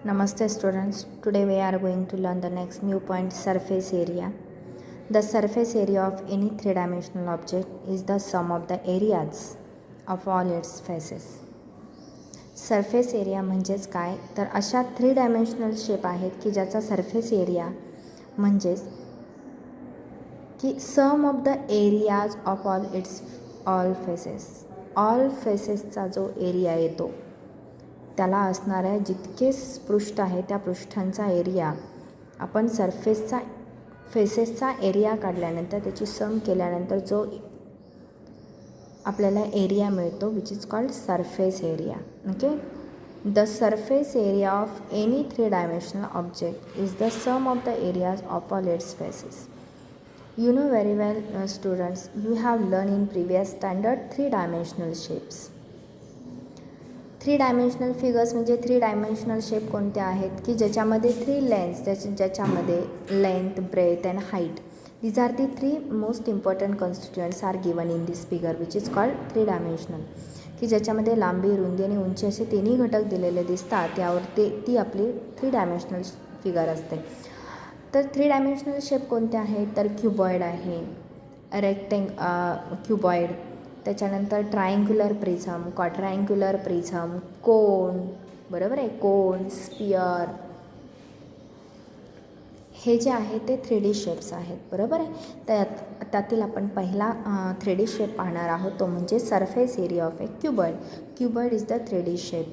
Namaste students. Today we are going to learn the next new point, surface area. The surface area of any three-dimensional object is the sum of the areas of all its faces. Surface area म्हणजेच काय तर अशा three dimensional shape आहेत की ज्याचा surface area म्हणजेच की sum of the areas of all फेसेसचा जो एरिया येतो त्याला असणाऱ्या जितके पृष्ठ आहे त्या पृष्ठांचा एरिया आपण फेसेसचा एरिया काढल्यानंतर त्याची सम केल्यानंतर जो आपल्याला एरिया मिळतो which is called surface area. Okay, the surface area of any three dimensional object is the sum of the areas of all its faces. You know very well students, you have learned in previous standard three dimensional shapes. Three dimensional figures म्हणजे three dimensional shape कोणते आहेत की ज्याच्यामध्ये three lengths ज्याच्यामध्ये length, breadth and height, these are the three most important constituents are given in this figure which is called three dimensional. की ज्याच्यामध्ये लांबी, रुंदी आणि उंची असे तिन्ही घटक दिलेले दिसतात त्यावर ती आपली थ्री डायमेन्शनल फिगर असते. तर थ्री डायमेन्शनल शेप कोणते आहेत तर क्युबॉइड आहे, क्युबॉइड, त्याच्यानंतर ट्रायंग्युलर प्रिझम, क्वाड्रँग्युलर प्रिझम, कोन, बरोबर आहे, कोन, स्पियर, हे जे आहे ते 3D शेप्स आहेत, बरोबर आहे. त्यातील आपण पहिला 3D शेप पाहणार आहोत तो म्हणजे surface area of a cuboid. Cuboid is the 3D shape.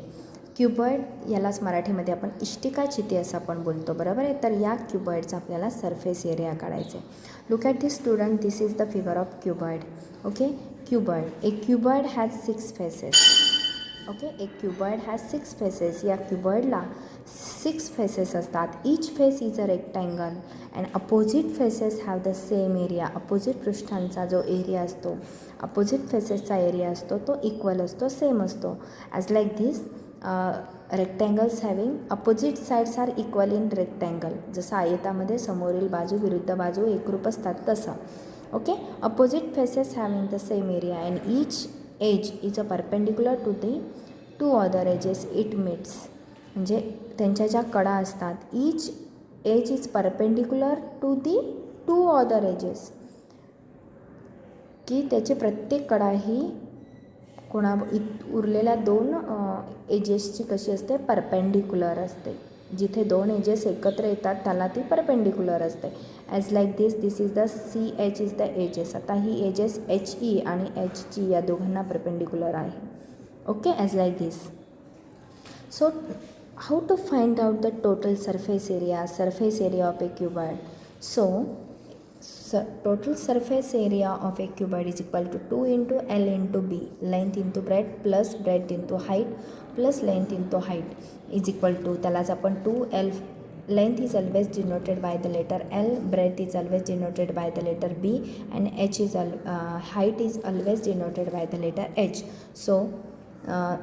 Cuboid यालाच मराठीमध्ये आपण इष्टिका चिती असं आपण बोलतो, बरोबर आहे. तर या क्युबॉइडचा आपल्याला सरफेस एरिया काढायचा आहे. Look at this student, this is the figure of cuboid. Okay, cuboid, a cuboid has 6 faces. Okay, a cuboid has 6 faces. या क्युबॉइडला 6 फेसेस असतात. Each face is a rectangle and opposite faces have the same area. Opposite पृष्ठांचा जो area असतो, opposite फेसेसचा area असतो तो equal असतो, same असतो. As like this rectangles having opposite sides are equal in rectangle. जसं आयतामध्ये समोरील बाजू विरुद्ध बाजू एकरूप असतात तसं. Okay, opposite faces having the same area and each edge is a perpendicular to the two other edges it meets. म्हणजे त्यांच्या ज्या कडा असतात, each edge is perpendicular to the two other edges, की त्याची प्रत्येक कडा ही उरलेल्या दोन एजेसची कशी असते, परपेंडिक्युलर असते. जिथे दोन एजेस एकत्र येतात त्याला ती परपेंडिक्युलर असते. As like this is the C H is the edges. आता ही एजेस एच ई आणि एच जी या दोघांना परपेंडिक्युलर आहे. Okay, as like this. So how to find out the total surface area of a cuboid. So total surface area of a cuboid is equal to 2 into L into B, length into breadth plus breadth into height plus length into height is equal to, त्यालाच आपण 2L, length is always denoted by the letter L, breadth is always denoted by the letter B and H is height is always denoted by the letter H. So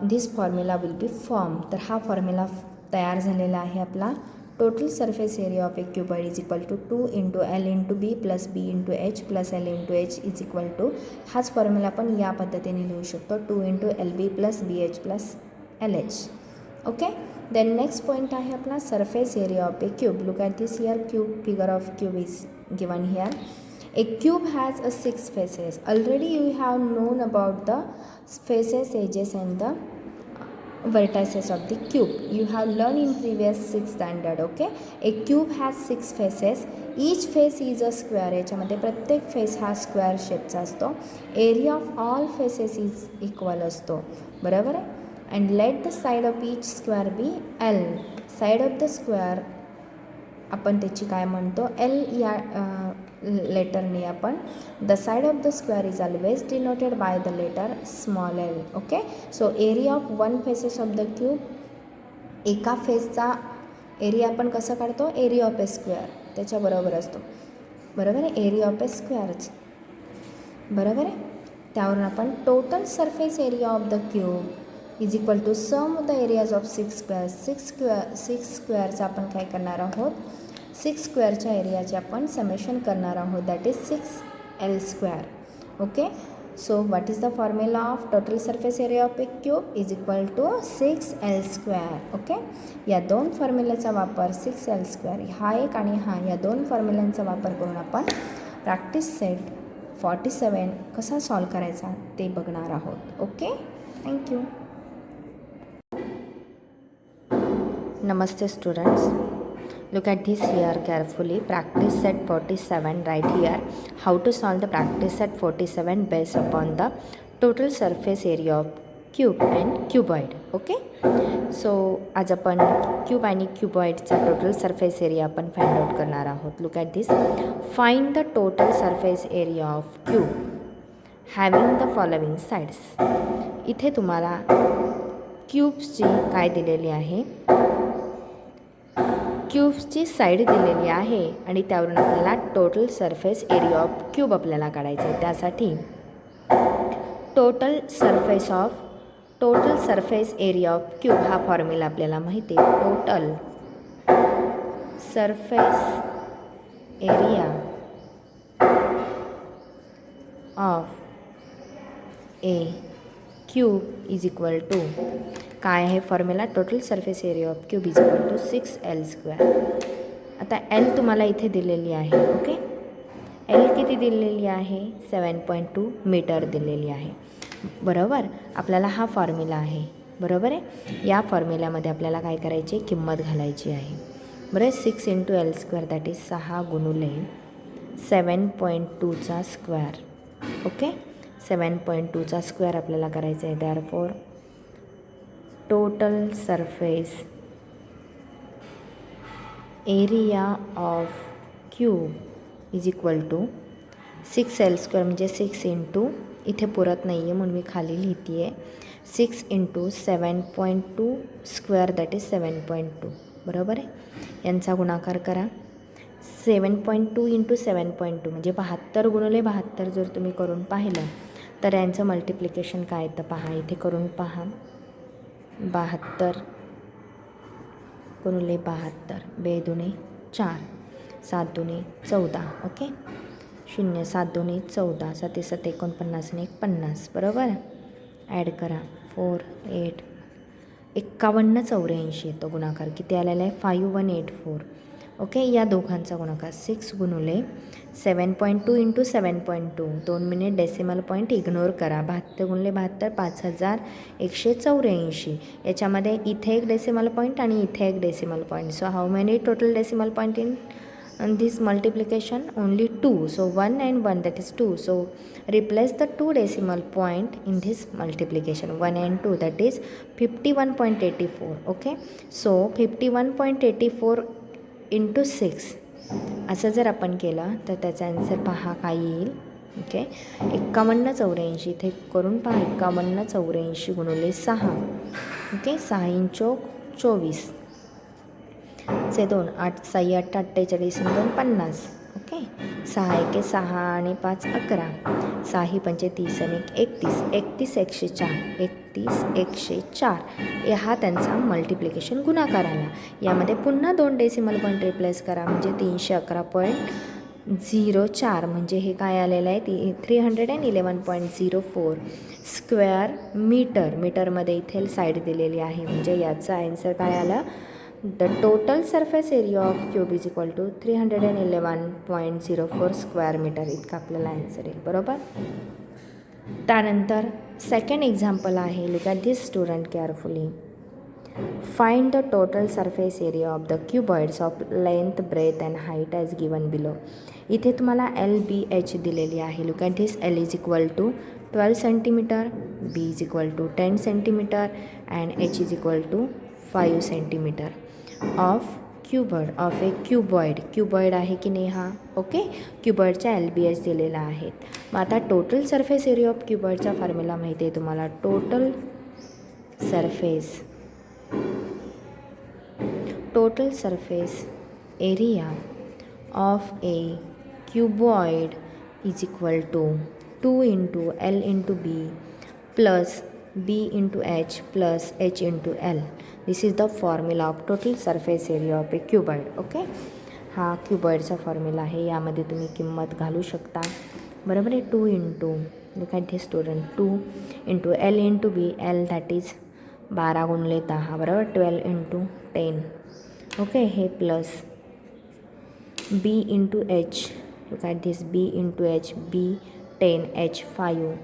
this formula will be formed. तर हा formula तयार झालेला आहे आपला. Total surface area of a cuboid is equal to 2 into L into B plus B into H plus L into H is equal to, हाच formula आपण या पद्धतीने लिहू शकतो, 2 into L B plus B H plus L H. Okay, then next point आहे आपला surface area of a cube. Look at this here cube, figure of cube is given here. A cube has 6 faces. Already you have known about the faces, edges and the vertices of the cube. You have learned in previous 6th standard. Okay, a cube has 6 faces. Each face is a square. याच्यामध्ये प्रत्येक face हा square शेपचा असतो. Area of all faces is equal असतो, बरोबर आहे. And let the side of each square be L. Side of the square आपण त्याची काय म्हणतो, एल या लेटरने आपण, the side of the square is always denoted by the letter small L. Okay, so area of one faces of the cube, एका फेसचा area आपण कसं काढतो, एरिया ऑफ ए स्क्वेअर त्याच्याबरोबर असतो, बरोबर आहे, एरिया ऑफ ए स्क्वेअरच, बरोबर आहे. त्यावरून आपण total surface area of the cube is equal to sum of the areas of 6 square. 6 स्क्वेअरचा आपण काय करणार आहोत, 6 स्क्वेअरच्या एरियाचे आपण समेशन करणार आहोत, that is 6L square. Okay, So what is the formula of total surface area of a cube is equal to 6L square. Okay, या दोन फॉर्म्युलाचा वापर 6L स्क्वेअर हा एक आणि हा या दोन फॉर्म्युलांचा वापर करून आपण प्रॅक्टिस सेट 47 कसा सॉल्व करायचा ते बघणार आहोत. Okay, thank you. Namaste students. Look at this here carefully. Practice set 47 right here. How to solve the practice set 47 based upon the total surface area of cube and cuboid. Okay. So आज आपण cube आणि क्यूबॉइडचा total surface area आपण find out करणार आहोत. Look at this. Find the total surface area of cube having the following sides. इथे तुम्हाला क्यूब्सची काय दिलेली आहे, क्यूब्सची साईड दिलेली आहे आणि त्यावरून आपल्याला total surface area of cube आपल्याला काढायचं आहे. त्यासाठी total surface area of cube हा फॉर्म्युला आपल्याला माहिती आहे. Total surface area of a cube is equal to काय आहे formula, total surface area of cube is equal to 6L square. आता L तुम्हाला इथे दिलेली आहे. ओके, L किती दिलेली आहे, 7.2 मीटर दिलेली आहे. बरोबर, आपल्याला हा फॉर्म्युला आहे. बरोबर आहे, या फॉर्म्युल्यामध्ये आपल्याला काय करायची, किंमत घालायची आहे. बरं, 6 × L स्क्वेअर दॅट इज 6 गुणुले 7.2चा स्क्वेअर. ओके, 7.2चा स्क्वेअर आपल्याला करायचं आहे. Therefore total surface area of cube is equal to 6L square म्हणजे 6 × इथे पुरत नाही आहे म्हणून मी खाली लिहिते आहे 6 × 7.2 स्क्वेअर दॅट इज 7.2. बरोबर आहे, यांचा गुणाकार करा. 7.2 × 7.2 म्हणजे 72 गुणिले 72 जर तुम्ही करून पाहिलं तर यांचं मल्टिप्लिकेशन काय येतं पहा, इथे करून पहा. 72 गुणिले 72, 2 दुणे 4, 7 दुणे 14. ओके, 0 7 दुणे 14, 7 7 49 आणि 50. बरोबर, ॲड करा. 4 8 51 84 येतो गुणाकार. किती आलेला आहे, 5184. ओके, या दोघांचा गुणाकार 6 गुणुले 7.2 × 7.2. 2 मिनिट डेसिमल पॉईंट इग्नोर करा. 72 गुणिले 72 5184. याच्यामध्ये इथे एक डेसिमल पॉईंट आणि इथे एक decimal point. So how many total decimal point in this multiplication? Only 2. So 1 and 1 that is 2. So replace the 2 decimal point in this multiplication. 1 and 2 that is 51.84. Okay, so 51.84 × 6 असं जर आपण केलं तर त्याचा answer पहा काय येईल. ओके, 5184 इथे करून पहा. 5184 गुणिले 6. ओके, 6 × 24 चे 2, 8 6 8 48 2 50. ओके, 6 1 6 आणि 5 11, 6 5 30 आणि 31 31 104 31 104. हा त्यांचा मल्टिप्लिकेशन गुणाकार आला. यामध्ये पुन्हा 2 डेसिमल पॉईंट रिप्लेस करा म्हणजे 311.04 म्हणजे हे काय आलेलं आहे, 311.04 स्क्वेअर मीटर. मीटरमध्ये इथे साईड दिलेली आहे म्हणजे याचा आन्सर काय आला, the total surface area of cube is equal to 311.04 square metre इतका आपल्याला आन्सर येईल. बरोबर, त्यानंतर सेकंड एक्झाम्पल आहे. Look at this student carefully. Find the total surface area of the cuboids of length breadth and height as given below. इथे तुम्हाला LBH दिलेली आहे. Look at this. L is equal to 12 centimetre, B is equal to 10 centimetre and H is equal to 5 centimetre of cuboid of a cuboid आहे की नाही हा. Okay, क्यूबॉइडचा LBH दिलेला आहे. मग आता टोटल सरफेस एरिया ऑफ क्यूबॉइडचा फॉर्म्युला माहिती आहे तुम्हाला. Total surface area of a cuboid is equal to 2 × L × B plus B × H plus H × L. This is the formula of total surface area of a cuboid. Okay, हा क्यूबॉइडचा formula आहे. यामध्ये तुम्ही किंमत घालू शकता. बरोबर आहे, 2 × Look at this student, 2 into L into B, L that is 12 गुणिले 10 बरोबर 12 into 10. ओके, हे plus B into H. Look at this, B into H, B 10, H 5.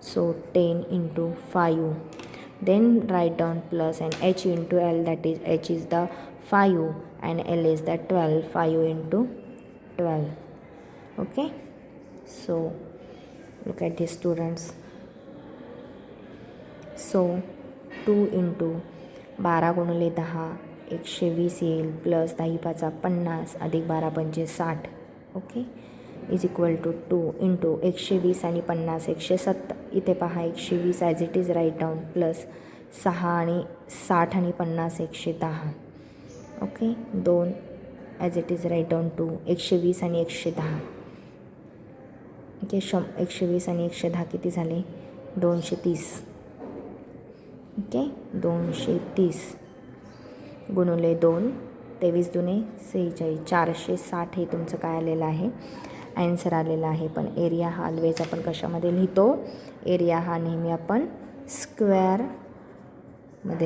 So 10 into 5. Then write down plus and H into L, that is H is the 5 and L is the 12. 5 into 12. Okay, so look at these students. So 2 into 12 गुणिले 10 120 येईल plus 10 पाचा 50 अधिक 12 पंचे 60. Okay, is equal to 2 into 120 आणि 50 170. इथे पहा 120 as it is write down plus 6 आणि 60 आणि 50 110. Okay, 2 as it is write down 2 120 आणि 110. ओके, 120 आणि 110 किती झाले 230. ओके, 230 गुणुले 2 23 दुने 46 460 हे तुमचं काय आलेलं आहे ॲन्सर आलेला आहे. पण एरिया हा ऑलवेज आपण कशामध्ये लिहितो, एरिया हा नेहमी आपण स्क्वेअरमध्ये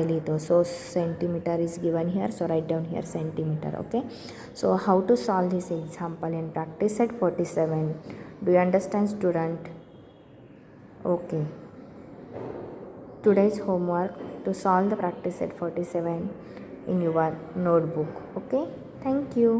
लिहितो. So centimetre is given here, so write down here centimetre. Okay, so how to solve this example in practice set 47. Do you understand student? Okay, today's homework to solve the practice set 47 in your notebook. Okay, thank you.